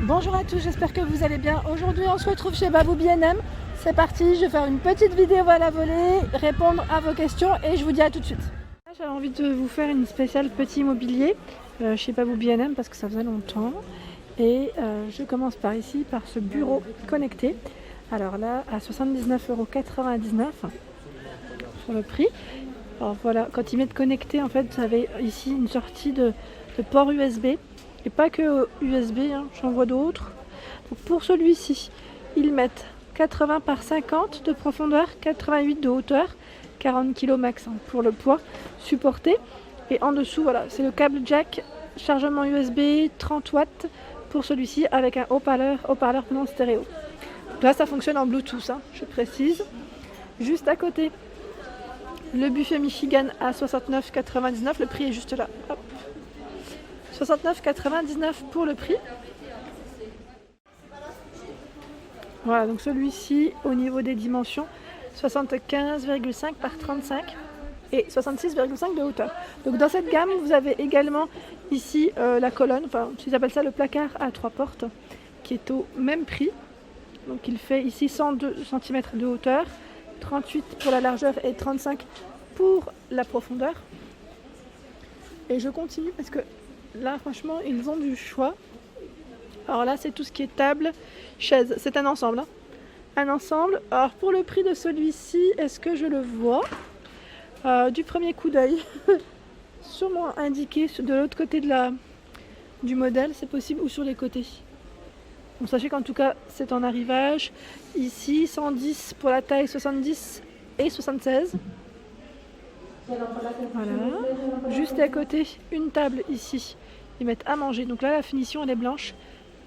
Bonjour à tous, j'espère que vous allez bien. Aujourd'hui on se retrouve chez Babou B&M. C'est parti, je vais faire une petite vidéo à la volée, répondre à vos questions et je vous dis à tout de suite. J'avais envie de vous faire une spéciale petit immobilier chez Babou B&M parce que ça faisait longtemps. Et je commence par ici, par ce bureau connecté. Alors là, à 79,99 € sur le prix. Alors voilà, quand ils mettent connecté, en fait, vous avez ici une sortie de port USB. Et pas que USB, hein, j'en vois d'autres. Donc pour celui-ci, ils mettent 80 par 50 de profondeur, 88 de hauteur, 40 kg max hein, pour le poids supporté. Et en dessous, voilà, c'est le câble jack, chargement USB, 30 watts pour celui-ci avec un haut-parleur non stéréo. Donc là, ça fonctionne en Bluetooth, hein, je précise. Juste à côté, le buffet Michigan à 69,99 €, le prix est juste là. Hop. 69,99 € pour le prix. Voilà, donc celui-ci, au niveau des dimensions, 75,5 par 35 et 66,5 de hauteur. Donc dans cette gamme, vous avez également ici la colonne, enfin ils appellent ça le placard à 3 portes, qui est au même prix. Donc il fait ici 102 cm de hauteur, 38 pour la largeur et 35 pour la profondeur. Et je continue parce que là franchement ils ont du choix. Alors là c'est tout ce qui est table, chaise, c'est un ensemble hein. Un ensemble. Alors pour le prix de celui-ci, est-ce que je le vois du premier coup d'œil sûrement indiqué de l'autre côté du modèle, c'est possible, ou sur les côtés. Donc sachez qu'en tout cas c'est en arrivage. Ici 110 pour la taille, 70 et 76. Voilà. Juste à côté, une table ici. Ils mettent à manger. Donc là, la finition, elle est blanche.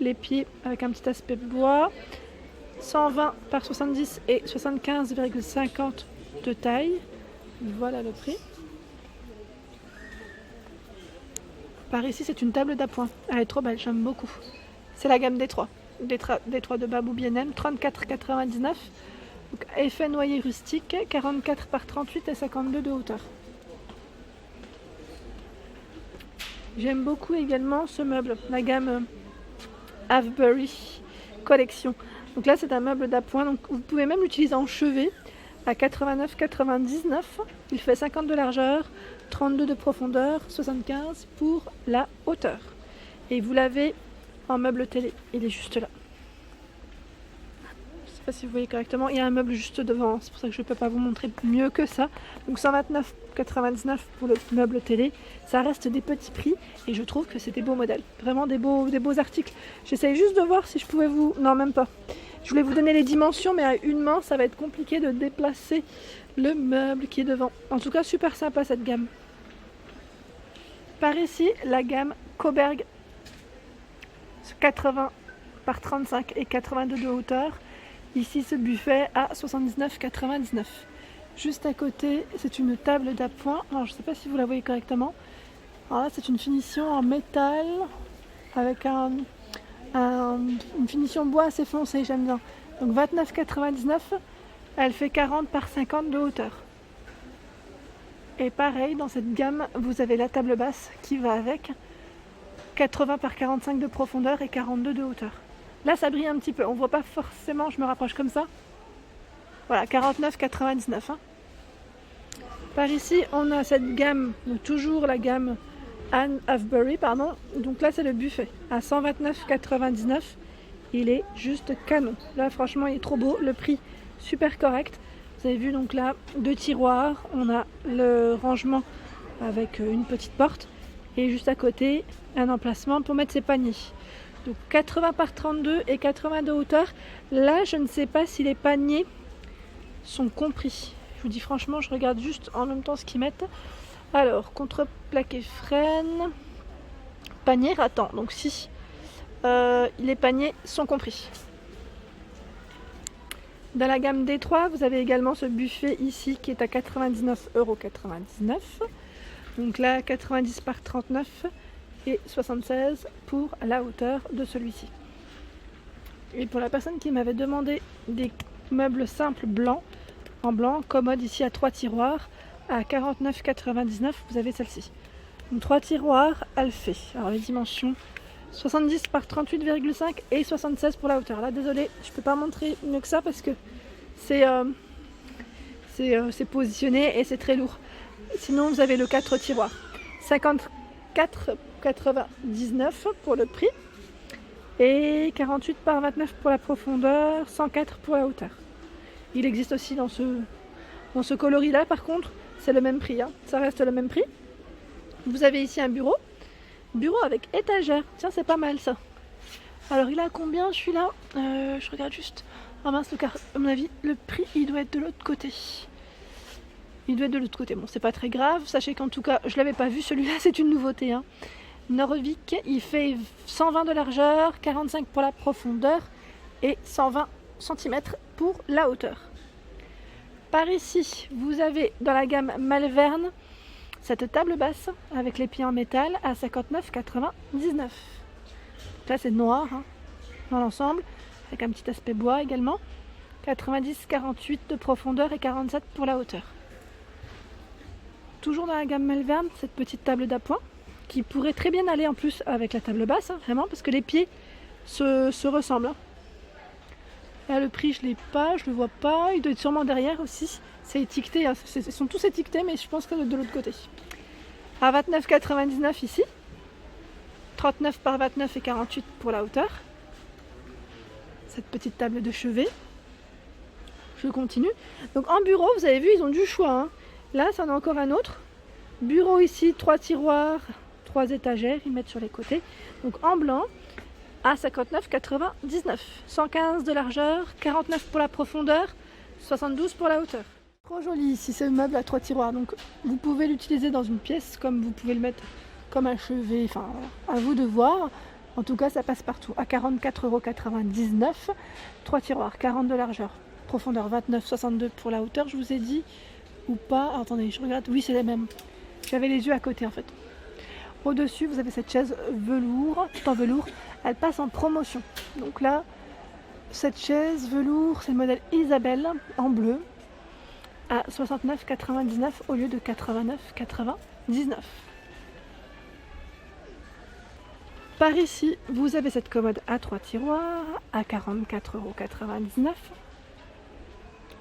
Les pieds avec un petit aspect bois. 120 par 70 et 75,50 de taille. Voilà le prix. Par ici, c'est une table d'appoint. Elle est trop belle, j'aime beaucoup. C'est la gamme D3. D3 de Babou B&M, 34,99 €. Donc, effet noyer rustique, 44 par 38 et 52 de hauteur. J'aime beaucoup également ce meuble, la gamme Avebury Collection. Donc là c'est un meuble d'appoint, donc vous pouvez même l'utiliser en chevet à 89,99 €. Il fait 50 de largeur, 32 de profondeur, 75 pour la hauteur. Et vous l'avez en meuble télé, il est juste là. Je ne sais pas si vous voyez correctement, il y a un meuble juste devant, c'est pour ça que je ne peux pas vous montrer mieux que ça. Donc 129,99 € pour le meuble télé, ça reste des petits prix et je trouve que c'est des beaux modèles, vraiment des beaux articles. J'essaye juste de voir si je pouvais vous... Non, même pas. Je voulais vous donner les dimensions, mais à une main, ça va être compliqué de déplacer le meuble qui est devant. En tout cas, super sympa cette gamme. Par ici, la gamme Coberg 80 par 35 et 82 de hauteur. Ici, ce buffet à 79,99 €. Juste à côté, c'est une table d'appoint. Alors, je ne sais pas si vous la voyez correctement. Alors là, c'est une finition en métal avec une finition bois assez foncée, j'aime bien. Donc 29,99 €. Elle fait 40 par 50 de hauteur. Et pareil, dans cette gamme, vous avez la table basse qui va avec. 80 par 45 de profondeur et 42 de hauteur. Là, ça brille un petit peu. On voit pas forcément, je me rapproche comme ça. Voilà, 49,99 €. Hein. Par ici, on a cette gamme, donc toujours la gamme Anne Avebury, pardon. Donc là, c'est le buffet à 129,99 €. Il est juste canon. Là, franchement, il est trop beau. Le prix, super correct. Vous avez vu, donc là, 2 tiroirs. On a le rangement avec une petite porte. Et juste à côté, un emplacement pour mettre ses paniers. Donc 80 par 32 et 80 de hauteur. Là, je ne sais pas si les paniers sont compris. Je vous dis franchement, je regarde juste en même temps ce qu'ils mettent. Alors, contreplaqué freine, panier ratant. Donc si les paniers sont compris. Dans la gamme D3, vous avez également ce buffet ici qui est à 99,99 €. Donc là, 90 par 39 et 76 pour la hauteur de celui-ci. Et pour la personne qui m'avait demandé des meubles simples blancs, en blanc, commode ici à 3 tiroirs, à 49,99 €, vous avez celle-ci. Donc 3 tiroirs, elle fait. Alors les dimensions 70 par 38,5 et 76 pour la hauteur. Là, désolé, je peux pas montrer mieux que ça parce que c'est positionné et c'est très lourd. Sinon, vous avez le 4 tiroirs. 54,99 pour le prix et 48 par 29 pour la profondeur, 104 pour la hauteur. Il existe aussi dans ce coloris là, par contre, c'est le même prix, hein. Ça reste le même prix. Vous avez ici un bureau avec étagère. Tiens, c'est pas mal ça. Alors, il a combien celui-là? Je regarde juste. Ah mince, à mon avis, le prix, il doit être de l'autre côté. Il doit être de l'autre côté. Bon, c'est pas très grave. Sachez qu'en tout cas, je l'avais pas vu. Celui-là, c'est une nouveauté, hein. Norvik, il fait 120 de largeur, 45 pour la profondeur et 120 cm pour la hauteur. Par ici, vous avez dans la gamme Malvern cette table basse avec les pieds en métal à 59,99. Là, c'est noir, hein, dans l'ensemble, avec un petit aspect bois également. 90,48 de profondeur et 47 pour la hauteur. Toujours dans la gamme Malvern, cette petite table d'appoint qui pourrait très bien aller en plus avec la table basse, hein, vraiment, parce que les pieds se ressemblent. Hein. Là, le prix, je ne l'ai pas, je ne le vois pas. Il doit être sûrement derrière aussi. C'est étiqueté, hein. Ils sont tous étiquetés, mais je pense que de l'autre côté. À 29,99 ici. 39 par 29 et 48 pour la hauteur. Cette petite table de chevet. Je continue. Donc en bureau, vous avez vu, ils ont du choix. Hein. Là, ça en a encore un autre. Bureau ici, 3 tiroirs, 3 étagères, ils mettent sur les côtés. Donc en blanc, à 59,99. 115 de largeur, 49 pour la profondeur, 72 pour la hauteur. Trop joli ici, ce meuble à 3 tiroirs. Donc vous pouvez l'utiliser dans une pièce comme vous pouvez le mettre comme un chevet. Enfin, à vous de voir. En tout cas, ça passe partout. À 44,99 €. 3 tiroirs, 40 de largeur. Profondeur 29,62 pour la hauteur, je vous ai dit. Ou pas. Ah, attendez, je regarde. Oui, c'est les mêmes. J'avais les yeux à côté en fait. Au-dessus, vous avez cette chaise velours, tout en velours. Elle passe en promotion. Donc là, cette chaise velours, c'est le modèle Isabelle en bleu à 69,99 € au lieu de 89,99 €. Par ici, vous avez cette commode à 3 tiroirs à 44,99 €.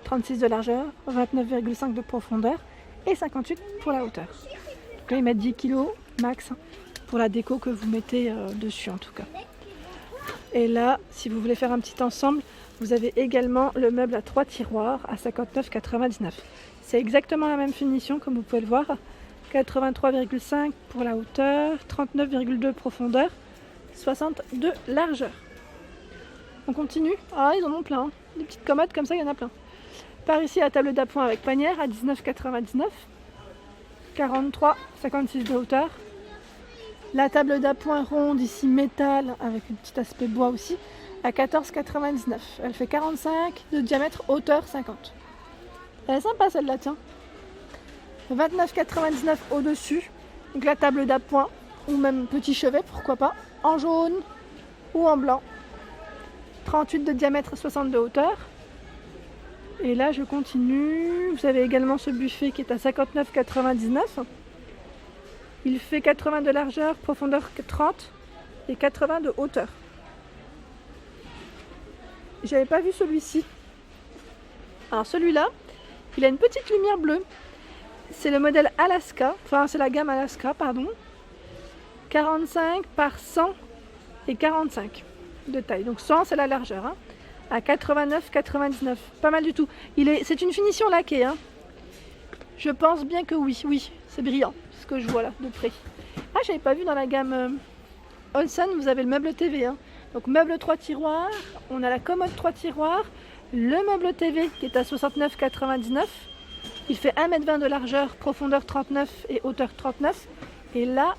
36 de largeur, 29,5 de profondeur et 58 pour la hauteur. Donc là, ils mettent 10 kg max pour la déco que vous mettez dessus en tout cas. Et là, si vous voulez faire un petit ensemble, vous avez également le meuble à 3 tiroirs à 59,99 €. C'est exactement la même finition comme vous pouvez le voir. 83,5 pour la hauteur, 39,2 profondeur, 62 largeur. On continue. Ah, ils en ont plein. Hein. Des petites commodes comme ça, il y en a plein. Par ici, la table d'appoint avec panière à 19,99 €. 43,56 de hauteur. La table d'appoint ronde ici métal avec un petit aspect bois aussi à 14,99 €. Elle fait 45 de diamètre, hauteur 50. Elle est sympa celle-là, tiens. 29,99 € au-dessus. Donc la table d'appoint ou même petit chevet, pourquoi pas, en jaune ou en blanc. 38 de diamètre, 60 de hauteur. Et là, je continue. Vous avez également ce buffet qui est à 59,99 €. Il fait 80 de largeur, profondeur 30 et 80 de hauteur. J'avais pas vu celui-ci. Alors celui-là, il a une petite lumière bleue. C'est le modèle Alaska, enfin c'est la gamme Alaska, pardon. 45 par 100 et 45 de taille. Donc 100 c'est la largeur. Hein. À 89,99. Pas mal du tout. C'est une finition laquée. Hein. Je pense bien que oui, c'est brillant. Ce que je vois là de près. Ah, j'avais pas vu dans la gamme Olsen, vous avez le meuble TV. Hein. Donc meuble 3 tiroirs, on a la commode 3 tiroirs, le meuble TV qui est à 69,99. Il fait 1,20 m de largeur, profondeur 39 et hauteur 39. Et là,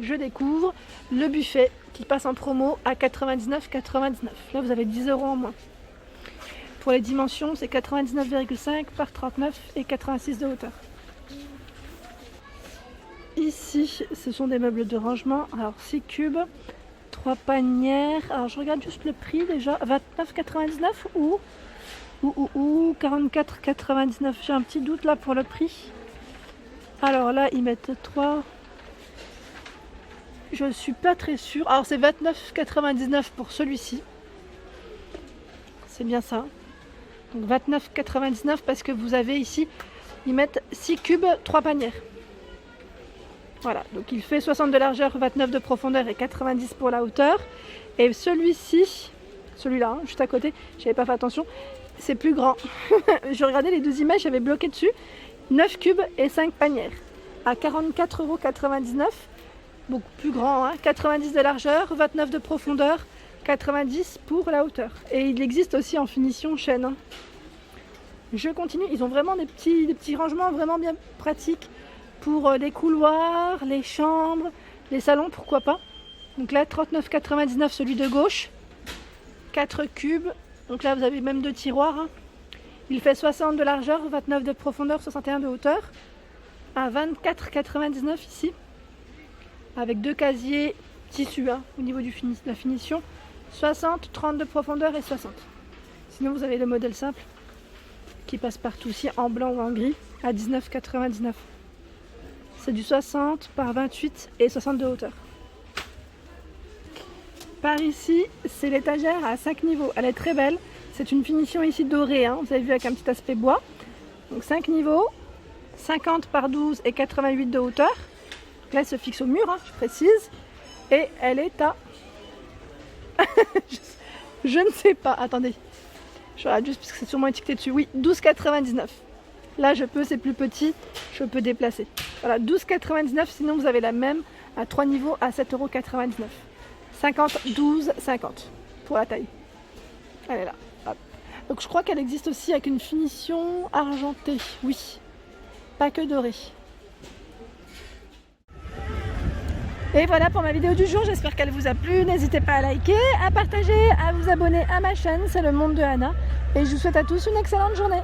je découvre le buffet qui passe en promo à 99,99. Là, vous avez 10 € en moins. Pour les dimensions, c'est 99,5 par 39 et 86 de hauteur. Ici, ce sont des meubles de rangement. Alors, 6 cubes, 3 panières. Alors, je regarde juste le prix déjà. 29,99 ou 44,99. J'ai un petit doute là pour le prix. Alors là, ils mettent 3. Je suis pas très sûre. Alors c'est 29,99 pour celui-ci. C'est bien ça. Donc 29,99 parce que vous avez ici, ils mettent 6 cubes, 3 panières. Voilà, donc il fait 60 de largeur, 29 de profondeur et 90 pour la hauteur. Et celui-ci, celui-là, hein, juste à côté, j'avais pas fait attention, c'est plus grand. Je regardais les 2 images, j'avais bloqué dessus. 9 cubes et 5 panières. À 44,99 €. Beaucoup plus grand, hein, 90 de largeur, 29 de profondeur, 90 pour la hauteur. Et il existe aussi en finition chêne. Hein. Je continue, ils ont vraiment des petits rangements vraiment bien pratiques pour les couloirs, les chambres, les salons, pourquoi pas. Donc là, 39,99 celui de gauche, 4 cubes. Donc là, vous avez même 2 tiroirs. Hein. Il fait 60 de largeur, 29 de profondeur, 61 de hauteur. À 24,99 ici. Avec 2 casiers tissu hein, au niveau de la finition. 60, 30 de profondeur et 60. Sinon, vous avez le modèle simple qui passe partout aussi en blanc ou en gris à 19,99. C'est du 60 par 28 et 60 de hauteur. Par ici, c'est l'étagère à 5 niveaux. Elle est très belle. C'est une finition ici dorée. Hein. Vous avez vu avec un petit aspect bois. Donc 5 niveaux, 50 par 12 et 88 de hauteur. Donc là, elle se fixe au mur, hein, je précise. Et elle est à... je ne sais pas. Attendez. Je regarde juste parce que c'est sûrement étiqueté dessus. Oui, 12,99. Là, je peux, c'est plus petit. Je peux déplacer. Voilà, 12,99. Sinon, vous avez la même à 3 niveaux à 7,99 €. 50, 12, 50 pour la taille. Elle est là. Hop. Donc je crois qu'elle existe aussi avec une finition argentée. Oui, pas que dorée. Et voilà pour ma vidéo du jour, j'espère qu'elle vous a plu. N'hésitez pas à liker, à partager, à vous abonner à ma chaîne, c'est le monde de Anna. Et je vous souhaite à tous une excellente journée.